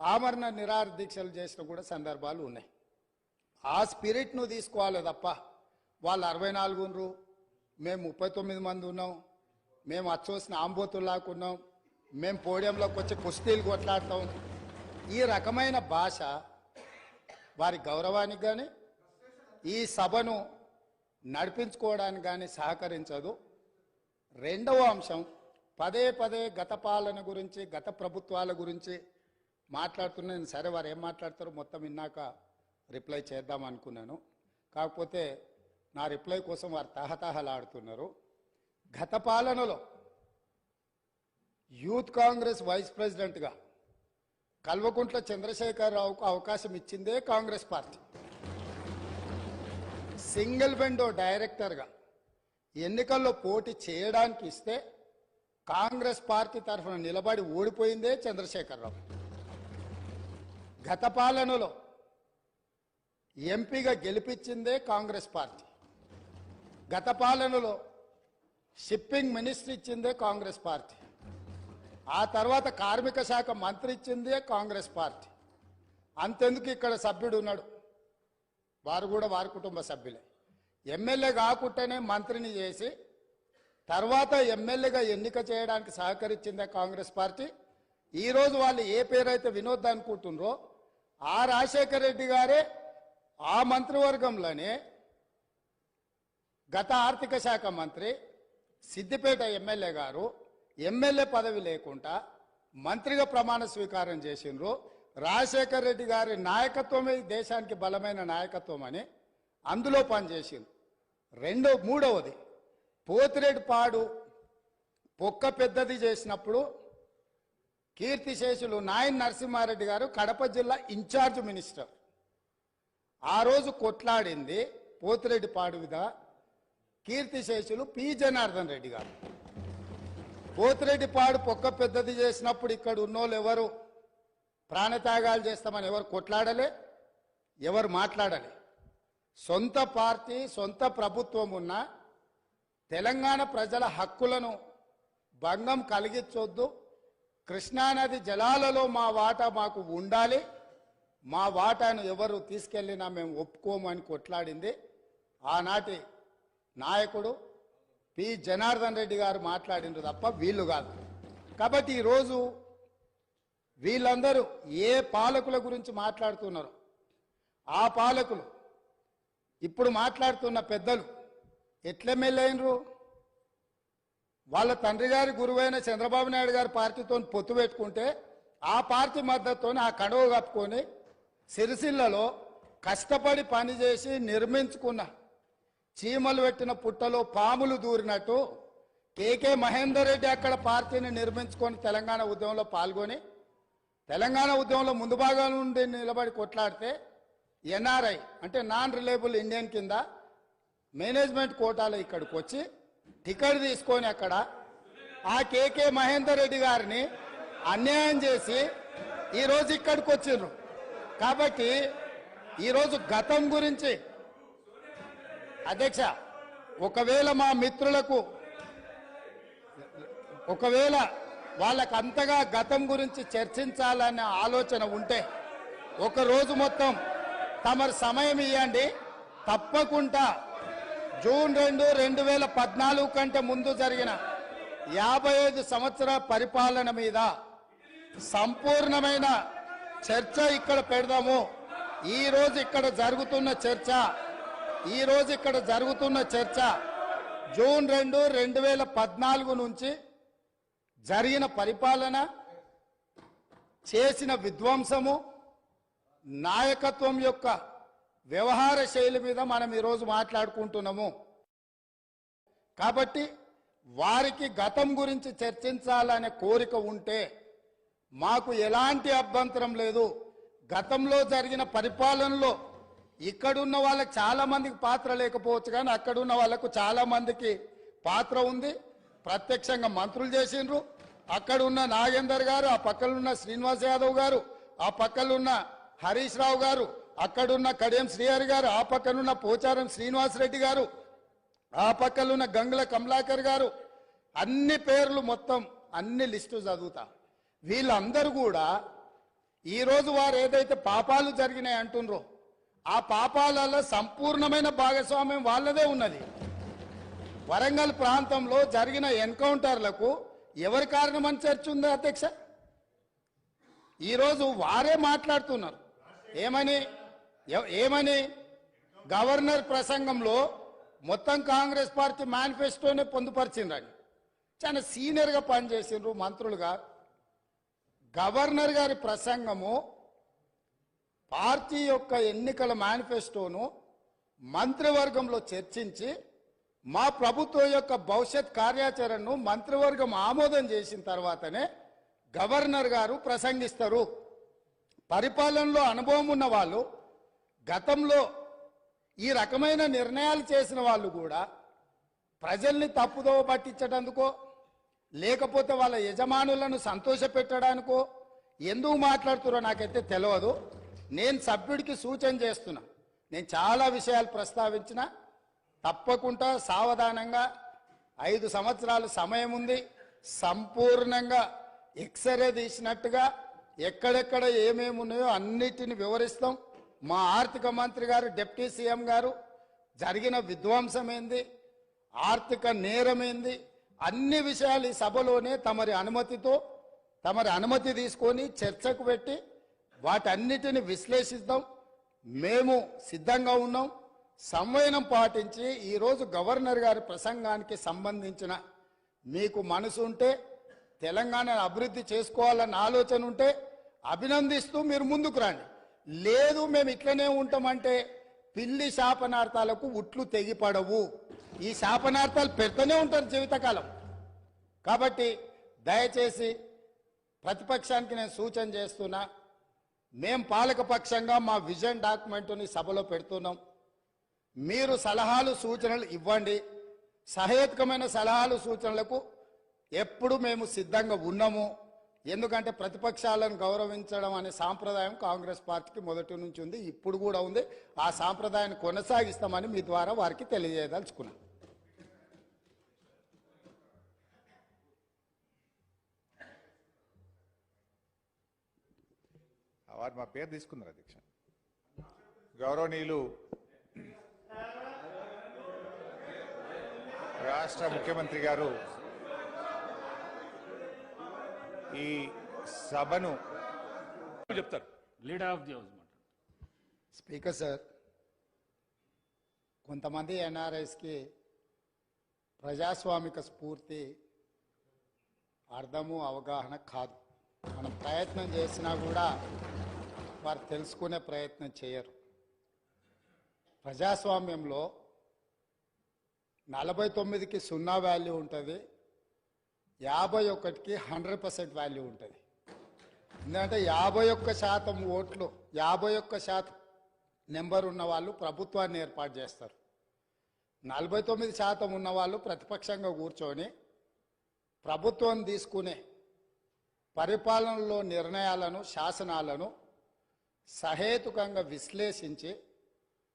ఆమరణ నిరాహార దీక్షలు చేసిన కూడా సందర్భాలు ఉన్నాయి. ఆ స్పిరిట్ను తీసుకోవాలి తప్ప వాళ్ళు 64 ఉన్నారు, మేము 39 మంది ఉన్నాం, మేము అచ్చోసిన ఆంబోతుల్లాకున్నాం, మేము పోడియంలోకి వచ్చి కుస్తీలు కొట్లాడతాం, ఈ రకమైన భాష వారి గౌరవానికి కానీ ఈ సభను నడిపించుకోవడానికి కానీ సహకరించదు. రెండవ అంశం, పదే పదే గత పాలన గురించి గత ప్రభుత్వాల గురించి మాట్లాడుతున్నాను. సరే, వారు ఏం మాట్లాడతారో మొత్తం విన్నాక రిప్లై చేద్దాం అనుకున్నాను. కాకపోతే నా రిప్లై కోసం వారు తహతహలాడుతున్నారు. గత పాలనలో యూత్ కాంగ్రెస్ వైస్ ప్రెసిడెంట్గా కల్వకుంట్ల చంద్రశేఖరరావుకు అవకాశం ఇచ్చిందే కాంగ్రెస్ పార్టీ. సింగిల్ విండో డైరెక్టర్గా ఎన్నికల్లో పోటీ చేయడానికి ఇస్తే కాంగ్రెస్ పార్టీ తరఫున నిలబడి ఓడిపోయిందే చంద్రశేఖరరావు. గత పాలనలో ఎంపీగా గెలిపించిందే కాంగ్రెస్ పార్టీ. గత పాలనలో షిప్పింగ్ మినిస్టర్ ఇచ్చిందే కాంగ్రెస్ పార్టీ. ఆ తర్వాత కార్మిక శాఖ మంత్రి ఇచ్చిందే కాంగ్రెస్ పార్టీ. అంతెందుకు ఇక్కడ సభ్యుడు ఉన్నాడు, వారు కూడా వారి కుటుంబ సభ్యులే. ఎమ్మెల్యే కాకుండానే మంత్రిని చేసి తర్వాత ఎమ్మెల్యేగా ఎన్నిక చేయడానికి సహకరించిందే కాంగ్రెస్ పార్టీ. ఈరోజు వాళ్ళు ఏ పేరైతే వినోద్ అనుకుంటున్నారో ఆ రాజశేఖర రెడ్డి గారే ఆ మంత్రివర్గంలోనే గత ఆర్థిక శాఖ మంత్రి, సిద్దిపేట ఎమ్మెల్యే గారు ఎమ్మెల్యే పదవి లేకుండా మంత్రిగా ప్రమాణ స్వీకారం చేసిండ్రు. రాజశేఖర రెడ్డి గారి నాయకత్వమే దేశానికి బలమైన నాయకత్వం అని అందులో పనిచేసిండ్రు. మూడవది, పోతిరెడ్డిపాడు పొక్క పెద్దది చేసినప్పుడు కీర్తిశేషులు నాయన్ నరసింహారెడ్డి గారు కడప జిల్లా ఇన్ఛార్జ్ మినిస్టర్. ఆ రోజు కొట్లాడింది పోతిరెడ్డిపాడు మీద కీర్తిశేషులు పి జనార్దన్ రెడ్డి గారు. పోతిరెడ్డిపాడు పొక్క పెద్దది చేసినప్పుడు ఇక్కడ ఉన్నోళ్ళు ఎవరు ప్రాణత్యాగాలు చేస్తామని ఎవరు కొట్లాడలే, ఎవరు మాట్లాడలే. సొంత పార్టీ సొంత ప్రభుత్వం ఉన్న తెలంగాణ ప్రజల హక్కులను భంగం కలిగించొద్దు, కృష్ణానది జలాలలో మా వాటా మాకు ఉండాలి, మా వాటాను ఎవరు తీసుకెళ్ళినా మేము ఒప్పుకోమని కొట్లాడింది ఆనాటి నాయకుడు పి జనార్దన్ రెడ్డి గారు మాట్లాడినారు తప్ప వీళ్ళు కాదు. కాబట్టి ఈరోజు వీళ్ళందరూ ఏ పాలకుల గురించి మాట్లాడుతున్నారో ఆ పాలకులు ఇప్పుడు మాట్లాడుతున్న పెద్దలు ఎట్లెమ్మెల్యేనరు? వాళ్ళ తండ్రి గారి గురువైన చంద్రబాబు నాయుడు గారి పార్టీతో పొత్తు పెట్టుకుంటే ఆ పార్టీ మద్దతుతో ఆ కడువ కప్పుకొని సిరిసిల్లలో కష్టపడి పనిచేసి నిర్మించుకున్న చీమలు పెట్టిన పుట్టలో పాములు దూరినట్టు కేకే మహేందర్ రెడ్డి అక్కడ పార్టీని నిర్మించుకొని తెలంగాణ ఉద్యమంలో పాల్గొని తెలంగాణ ఉద్యమంలో ముందు భాగం నుండి నిలబడి కొట్లాడితే ఎన్ఆర్ఐ అంటే నాన్ రిలయబుల్ ఇండియన్ కింద మేనేజ్మెంట్ కోటాలో ఇక్కడికి వచ్చి టికెట్ తీసుకొని అక్కడ ఆ కేకే మహేందర్ రెడ్డి గారిని అన్యాయం చేసి ఈరోజు ఇక్కడికి వచ్చిర్రు. కాబట్టి ఈరోజు గతం గురించి అధ్యక్ష, ఒకవేళ మా మిత్రులకు వాళ్ళకు అంతగా గతం గురించి చర్చించాలనే ఆలోచన ఉంటే ఒక రోజు మొత్తం తమరు సమయం ఇవ్వండి. తప్పకుండా జూన్ 2, 2014 కంటే ముందు జరిగిన 55 సంవత్సరాల పరిపాలన మీద సంపూర్ణమైన చర్చ ఇక్కడ పెడదాము. ఈరోజు ఇక్కడ జరుగుతున్న చర్చ జూన్ 2, 2014 నుంచి జరిగిన పరిపాలన, చేసిన విధ్వంసము, నాయకత్వం యొక్క వ్యవహార శైలి మీద మనం ఈరోజు మాట్లాడుకుంటున్నాము. కాబట్టి వారికి గతం గురించి చర్చించాలనే కోరిక ఉంటే మాకు ఎలాంటి అభ్యంతరం లేదు. గతంలో జరిగిన పరిపాలనలో ఇక్కడున్న వాళ్ళకి చాలా మందికి పాత్ర లేకపోవచ్చు, కానీ అక్కడున్న వాళ్ళకు చాలా మందికి పాత్ర ఉంది. ప్రత్యక్షంగా మంత్రులు చేసిండ్రు. అక్కడున్న నాగేందర్ గారు, ఆ పక్కనున్న శ్రీనివాస్ యాదవ్ గారు, ఆ పక్కనున్న హరీష్ రావు గారు, అక్కడున్న కడియం శ్రీహరి గారు, ఆ పక్కనున్న పోచారం శ్రీనివాసరెడ్డి గారు, ఆ పక్కనున్న గంగుల కమలాకర్ గారు, అన్ని పేర్లు మొత్తం అన్ని లిస్టు చదువుతా. వీళ్ళందరూ కూడా ఈరోజు వారు ఏదైతే పాపాలు జరిగినాయి అంటుండ్రో ఆ పాపాలలో సంపూర్ణమైన భాగస్వామ్యం వాళ్ళదే ఉన్నది. వరంగల్ ప్రాంతంలో జరిగిన ఎన్కౌంటర్లకు ఎవరి కారణమని చర్చ ఉంది అధ్యక్ష? ఈరోజు వారే మాట్లాడుతున్నారు. ఏమని గవర్నర్ ప్రసంగంలో మొత్తం కాంగ్రెస్ పార్టీ మేనిఫెస్టోనే పొందుపరిచిండ్రని చాలా సీనియర్గా పనిచేసిండ్రు మంత్రులుగా. గవర్నర్ గారి ప్రసంగము పార్టీ యొక్క ఎన్నికల మేనిఫెస్టోను మంత్రివర్గంలో చర్చించి మా ప్రభుత్వం యొక్క భవిష్యత్ కార్యాచరణను మంత్రివర్గం ఆమోదం చేసిన తర్వాతనే గవర్నర్ గారు ప్రసంగిస్తారు. పరిపాలనలో అనుభవం ఉన్న వాళ్ళు, గతంలో ఈ రకమైన నిర్ణయాలు చేసిన వాళ్ళు కూడా ప్రజల్ని తప్పుదోవ పట్టించడానికో లేకపోతే వాళ్ళ యజమానులను సంతోషపెట్టడానికో ఎందుకు మాట్లాడుతున్నారో నాకైతే తెలియదు. నేను సభ్యుడికి సూచన చేస్తున్నా, నేను చాలా విషయాలు ప్రస్తావించిన, తప్పకుండా సావధానంగా 5 సంవత్సరాలు సమయం ఉంది, సంపూర్ణంగా ఎక్స్రే తీసినట్టుగా ఎక్కడెక్కడ ఏమేమి ఉన్నాయో అన్నిటిని వివరిస్తాం. మా ఆర్థిక మంత్రి గారు, డిప్యూటీ సీఎం గారు జరిగిన విధ్వంసం ఏంది, ఆర్థిక నేరమేంది, అన్ని విషయాలు ఈ సభలోనే తమరి అనుమతి తీసుకొని చర్చకు పెట్టి వాటన్నిటిని విశ్లేషిద్దాం. మేము సిద్ధంగా ఉన్నాం. సంవయనం పాటించి ఈరోజు గవర్నర్ గారి ప్రసంగానికి సంబంధించిన మీకు మనసు ఉంటే, తెలంగాణను అభివృద్ధి చేసుకోవాలన్న ఆలోచన ఉంటే అభినందిస్తూ మీరు ముందుకు రండి. లేదు మేము ఇట్లనే ఉంటామంటే పిల్లి శాపనార్థాలకు ఉట్లు తెగిపడవు. ఈ శాపనార్థాలు పెడుతూనే ఉంటారు జీవితకాలం. కాబట్టి దయచేసి ప్రతిపక్షానికి నేను సూచన చేస్తున్నా, మేం పాలకపక్షంగా మా విజన్ డాక్యుమెంట్ని సభలో పెడుతున్నాం. మీరు సలహాలు సూచనలు ఇవ్వండి. సహేతుకమైన సలహాలు సూచనలకు ఎప్పుడు మేము సిద్ధంగా ఉన్నాము. ఎందుకంటే ప్రతిపక్షాలను గౌరవించడం అనే సాంప్రదాయం కాంగ్రెస్ పార్టీకి మొదటి నుంచి ఉంది, ఇప్పుడు కూడా ఉంది. ఆ సాంప్రదాయాన్ని కొనసాగిస్తామని మీ ద్వారా వారికి తెలియజేయదలుచుకున్నాం. వారు మా పేరు తీసుకున్నారు అధ్యక్ష. గౌరవనీయులు రాష్ట్ర ముఖ్యమంత్రి గారు ఈ సభను చెప్తారు. Leader of the house. Speaker sir, కొంతమంది ఎన్ఆర్ఐస్కి ప్రజాస్వామిక స్ఫూర్తి అర్థము అవగాహన కాదు. మనం ప్రయత్నం చేసినా కూడా వారు తెలుసుకునే ప్రయత్నం చేయరు. ప్రజాస్వామ్యంలో 49కి 0 వాల్యూ ఉంటుంది, 51కి 100% వాల్యూ ఉంటుంది. ఎందుకంటే 51% ఓట్లు, 51% నెంబర్ ఉన్న వాళ్ళు ప్రభుత్వాన్ని ఏర్పాటు చేస్తారు. 49% ఉన్న వాళ్ళు ప్రతిపక్షంగా కూర్చొని ప్రభుత్వం తీసుకునే పరిపాలనలో నిర్ణయాలను, శాసనాలను సహేతుకంగా విశ్లేషించి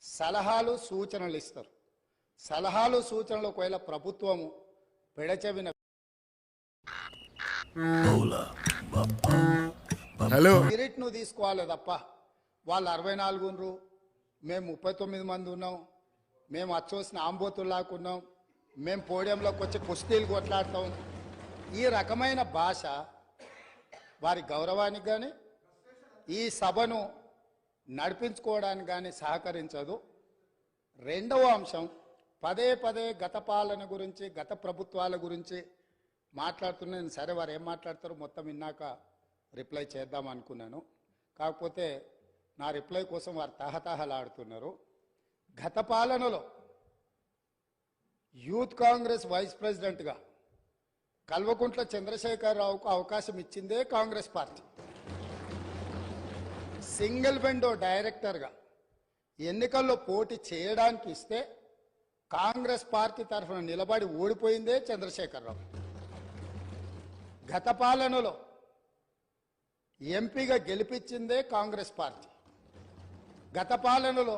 సలహాలు సూచనలు ఇస్తారు. సలహాలు సూచనలు ఒకవేళ ప్రభుత్వము పెడచెవిన స్పిరిట్ను తీసుకోవాలి తప్ప వాళ్ళు 64 ఉన్నారు, మేము 39 మంది ఉన్నాం, మేము అచ్చోసిన ఆంబోతుల్లాకున్నాం, మేము పోడియంలోకి వచ్చి కుస్తీలు కొట్లాడతాం, ఈ రకమైన భాష వారి గౌరవానికి కానీ ఈ సభను నడిపించుకోవడానికి కానీ సహకరించదు. రెండవ అంశం, పదే పదే గత పాలన గురించి, గత ప్రభుత్వాల గురించి మాట్లాడుతున్నాను. సరే, వారు ఏం మాట్లాడతారో మొత్తం విన్నాక రిప్లై చేద్దాం అనుకున్నాను. కాకపోతే నా రిప్లై కోసం వారు తహతహలాడుతున్నారు. గత పాలనలో యూత్ కాంగ్రెస్ వైస్ ప్రెసిడెంట్గా కల్వకుంట్ల చంద్రశేఖరరావుకు అవకాశం ఇచ్చిందే కాంగ్రెస్ పార్టీ. సింగిల్ విండో డైరెక్టర్గా ఎన్నికల్లో పోటీ చేయడానికి ఇస్తే కాంగ్రెస్ పార్టీ తరఫున నిలబడి ఓడిపోయిందే చంద్రశేఖరరావు. గత పాలనలో ఎంపీగా గెలిపించిందే కాంగ్రెస్ పార్టీ. గత పాలనలో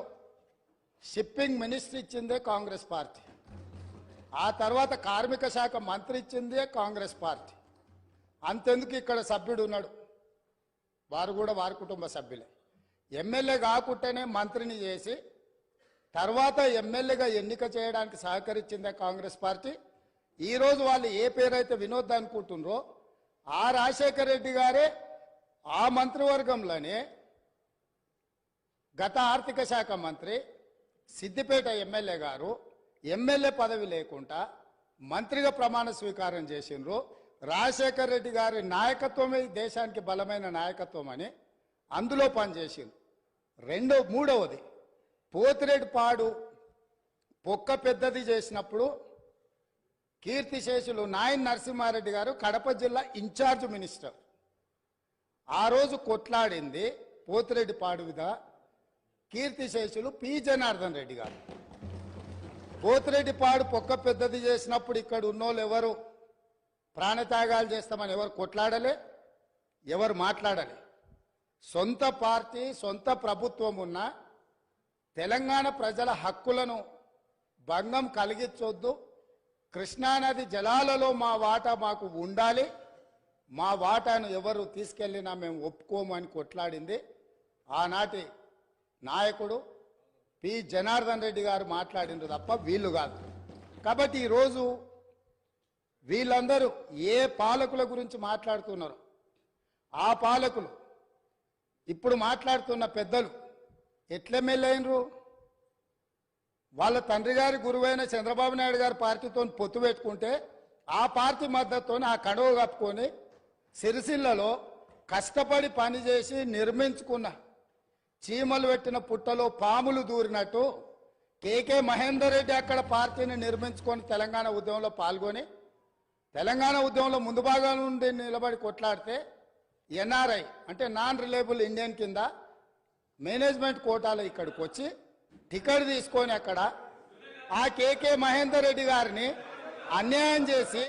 షిప్పింగ్ మినిస్టర్ ఇచ్చిందే కాంగ్రెస్ పార్టీ. ఆ తర్వాత కార్మిక శాఖ మంత్రి ఇచ్చిందే కాంగ్రెస్ పార్టీ. అంతెందుకు ఇక్కడ సభ్యుడు ఉన్నాడు, వారు కూడా వారి కుటుంబ సభ్యులే. ఎమ్మెల్యే కాకుండానే మంత్రిని చేసి తర్వాత ఎమ్మెల్యేగా ఎన్నిక చేయడానికి సహకరించిందే కాంగ్రెస్ పార్టీ. ఈరోజు వాళ్ళు ఏ పేరైతే వినోద్ అనుకుంటున్నారో ఆ రాజశేఖర రెడ్డి గారే ఆ మంత్రివర్గంలోనే గత ఆర్థిక శాఖ మంత్రి సిద్దిపేట ఎమ్మెల్యే గారు ఎమ్మెల్యే పదవి లేకుండా మంత్రిగా ప్రమాణ స్వీకారం చేసిండ్రు. రాజశేఖర రెడ్డి గారి నాయకత్వమే ఈ దేశానికి బలమైన నాయకత్వం అని అందులో పనిచేసిండ్రు. మూడవది పోతిరెడ్డిపాడు పొక్క పెద్దది చేసినప్పుడు కీర్తిశేషులు నాయన్ నరసింహారెడ్డి గారు కడప జిల్లా ఇన్ఛార్జ్ మినిస్టర్. ఆ రోజు కొట్లాడింది పోతిరెడ్డిపాడు మీద కీర్తిశేషులు పి జనార్దన్ రెడ్డి గారు. పోతిరెడ్డిపాడు పొక్క పెద్దది చేసినప్పుడు ఇక్కడ ఉన్నోళ్ళు ఎవరు ప్రాణత్యాగాలు చేస్తామని ఎవరు కొట్లాడలే, ఎవరు మాట్లాడలే. సొంత పార్టీ సొంత ప్రభుత్వం ఉన్న తెలంగాణ ప్రజల హక్కులను భంగం కలిగించొద్దు, కృష్ణానది జలాలలో మా వాటా మాకు ఉండాలి, మా వాటాను ఎవరు తీసుకెళ్ళినా మేము ఒప్పుకోము అని కొట్లాడింది ఆనాటి నాయకుడు పి జనార్దన్ రెడ్డి గారు మాట్లాడిండ్రు తప్ప వీళ్ళు కాదు. కాబట్టి ఈరోజు వీళ్ళందరూ ఏ పాలకుల గురించి మాట్లాడుతున్నారు, ఆ పాలకులు ఇప్పుడు మాట్లాడుతున్న పెద్దలు ఎట్లెమ్మెల్యేనరు? వాళ్ళ తండ్రి గారి గురువైన చంద్రబాబు నాయుడు గారి పార్టీతో పొత్తు పెట్టుకుంటే ఆ పార్టీ మద్దతుతో ఆ కడువ కప్పుకొని సిరిసిల్లలో కష్టపడి పనిచేసి నిర్మించుకున్న చీమలు పెట్టిన పుట్టలో పాములు దూరినట్టు కేకే మహేందర్ రెడ్డి అక్కడ పార్టీని నిర్మించుకొని తెలంగాణ ఉద్యమంలో పాల్గొని తెలంగాణ ఉద్యమంలో ముందు భాగం నుండి నిలబడి కొట్లాడితే ఎన్ఆర్ఐ అంటే నాన్ రిలయబుల్ ఇండియన్ కింద మేనేజ్మెంట్ కోటాలో ఇక్కడికి వచ్చి టికెట్ తీసుకొని అక్కడ ఆ కేకే మహేందర్ రెడ్డి గారిని అన్యాయం చేసి